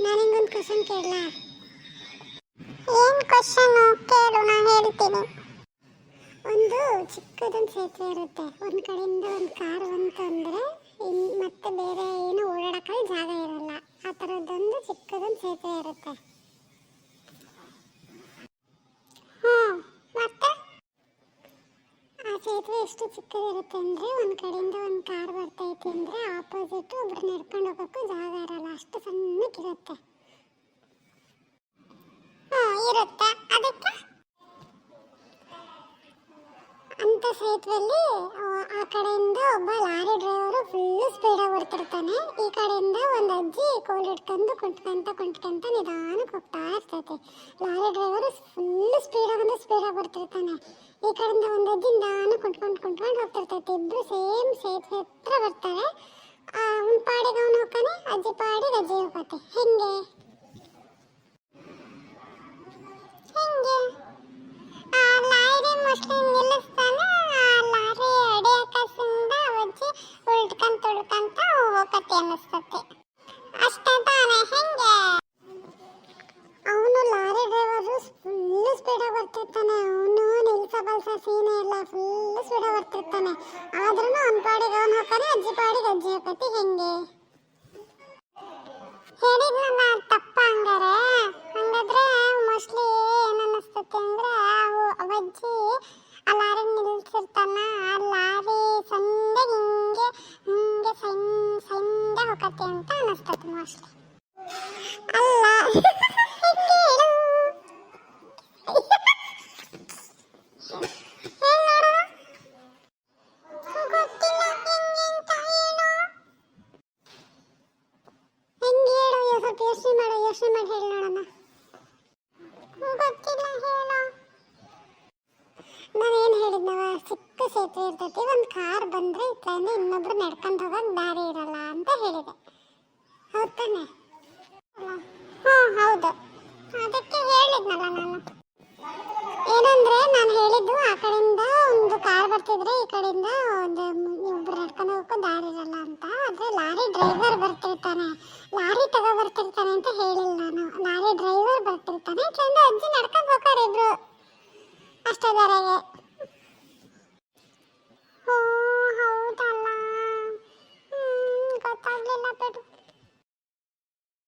ನಾನಿಂಗೊಂದು question ಕೇಳಲ್ಲ. ಏನು question ಕೇಳು, ನಾನು ಹೇಳ್ತೀನಿ. ಒಂದು ಚಿಕ್ಕದೊಂದು ಸೇತುವೆ ಇರುತ್ತೆ, ಒಂದು ಕಡೆಯಿಂದ ಒಂದು ಕಾರ್ ಬಂತಂದರೆ ಮತ್ತೆ ಬೇರೆ ಏನು ಓಡಾಡೋಕ್ಕೆ ಜಾಗ ಇರಲ್ಲ. ಆ ಥರದ್ದೊಂದು ಚಿಕ್ಕದೊಂದು ಸೇತುವೆ ಇರುತ್ತೆ. ಮತ್ತೆ ಆ ಸೇತುವೆ ಎಷ್ಟು ಚಿಕ್ಕದಿರುತ್ತೆ ಅಂದರೆ ಒಂದು ಕಡೆಯಿಂದ ಒಂದು ಕಾರ್ ಬರ್ತೈತೆ ಅಂದರೆ ಆಪೋಸಿಟ್ ಒಬ್ರು ನಡ್ಕೊಂಡು ಹೋಗೋಕ್ಕೂ ಜಾಗ ಇರಲ್ಲ, ಅಷ್ಟು ಸಣ್ಣಕ್ಕಿರುತ್ತೆ. ಇರುತ್ತೆ. ಅದಕ್ಕೆ ಅಂತ ಸೇತುವೆಯಲ್ಲಿ ಆ ಕಡೆಯಿಂದ ಒಬ್ಬ ಲಾರಿ ಡ್ರೈವರು ಫುಲ್ಲು ಸ್ಪೀಡಾಗಿ ಓಡ್ತಿರ್ತಾನೆ. ಈ ಕಡೆಯಿಂದ ಒಂದು ಅಜ್ಜಿ ಕೋಲ್ ಹಿಡ್ಕೊಂಡು ಕುಂಟ್ಕೊಂತ ನಿಧಾನಕ್ಕೆ ಹೋಗ್ತಾ ಇರ್ತೈತೆ. ಲಾರಿ ಡ್ರೈವರು ಫುಲ್ಲು ಸ್ಪೀಡಾಗಿ ಬರ್ತಿರ್ತಾನೆ. ಈ ಕಡೆಯಿಂದ ಒಂದು ಅಜ್ಜಿ ನಿಧಾನ ಕುಂಟ್ಕೊಂಡು ಹೋಗ್ತಿರ್ತೈತೆ. ಇಬ್ಬರು ಸೇಮ್ ಸೇತುವೆ ಹತ್ರ ಬರ್ತಾರೆ. ಅವ್ನ ಪಾಡಿಗೆ ಅವನು ಹೋಗ್ತಾನೆ, ಅಜ್ಜಿ ಪಾಡಿಗೆ ಅಜ್ಜಿ ಹೋಗತ್ತೆ. ಹೆಂಗೆ ಲಾರಿ ಮೋಸ್ಟ್ಲಿ ನಿಲ್ಲಿಸ್ತಾನೆ. ಲಾರಿ ಅಡಿಯಾಕಸಿಂದ ಅಜ್ಜಿ ಉಳ್ಕೊಂತ ಹೋಗತ್ತೆ ಅನ್ನಿಸ್ತತೆ. ಅಷ್ಟೇ ತಾನೆ? ಹೆಂಗೆ ಅವನು ಲಾರಿ ಡ್ರೈವರು ಫುಲ್ಲು ಸ್ಪೀಡಾಗಿ ಬರ್ತಿರ್ತಾನೆ. ಅವನು ನಿಲ್ಸ ಸೀನೆ ಇಲ್ಲ, ಫುಲ್ಲು ಸ್ಪೀಡಾಗಿ ಬರ್ತಿರ್ತಾನೆ. ಆದ್ರೂ ಅವ್ನ ಪಾಡಿಗೆ ಅವನು ಹೋಗ್ತಾನೆ, ಅಜ್ಜಿ ಪಾಡಿಗೆ ಅಜ್ಜಿ ಹೋಗತ್ತೆ. ಹೆಂಗೆ ಹೇಳಿದ್ನಲ್ಲ ತಪ್ಪ? ಹಂಗಾದ್ರೆ ಮೋಸ್ಟ್ಲಿ ಏನು ಅನ್ನಿಸ್ತತೆ ಅಂದರೆ ಅವಜ್ಜಿ ಆ ಲಾರಿ ನಿಲ್ಸಿರ್ತಾನ, ಆ ಲಾರಿ ಸಂದೆ ಹಿಂಗೆ ಸಂದೆ ಹೋಗತ್ತೆ ಅಂತ ಅನ್ನಿಸ್ತತೆ ಮೋಸ್ಟ್ಲಿ. ಅಲ್ಲ ಯೋಚನೆ ಮಾಡಿ ಹೇಳಿ ನೋಡೋಣ. ಗೊತ್ತಿಲ್ಲ, ಹೇಳೋ. ನಾನೇನು ಹೇಳಿದ್ನವ, ಚಿಕ್ಕ ಸೇತುವೆ ಇರ್ತೈತಿ, ಒಂದು ಕಾರ್ ಬಂದರೆ ಇತ್ತಂದ್ರೆ ಇನ್ನೊಬ್ರು ನಡ್ಕೊಂಡು ಹೋಗೋಕೆ ದಾರಿ ಇರಲ್ಲ ಅಂತ ಹೇಳಿದೆ. ಹೌದು ತಾನೆ? ಹೌದು. ಅದಕ್ಕೆ ಹೇಳಿದ್ನಲ್ಲ ನಾನು. ಏನಂದ್ರೆ ನಾನು ಹೇಳಿದ್ದು ಆ ಕಡೆಯಿಂದ ಒಂದು ಕಾರ್ ಬರ್ತಿದ್ರೆ ಈ ಕಡೆಯಿಂದ ಒಂದು ಒಬ್ರು ನಡ್ಕೊಂಡು ಹೋಗೋ ದಾರಿ ಇರಲ್ಲ ಅಂತ. ಆದರೆ ಲಾರಿ ಡ್ರೈವರ್ ಬರ್ತಿರ್ತಾನೆ, ಲಾರಿ ತಗೋ ಬರ್ತಿರ್ತಾನೆ ಅಂತ ಹೇಳಿಲ್ಲ ನಾನು. ಲಾರಿ ಡ್ರೈವರ್ ಬರ್ತಿರ್ತಾನೆ, ಕೆಂದು ಅಜ್ಜಿ ನಡ್ಕೊಂಡು ಹೋಗ್ತಾರೆ ಇಬ್ರು ಅಷ್ಟೇ ದಾರಿಗೆ. ಹೌದಲ್ಲ, ಗೊತ್ತಾಗ್ಲಿಲ್ಲ ಬಿಡು.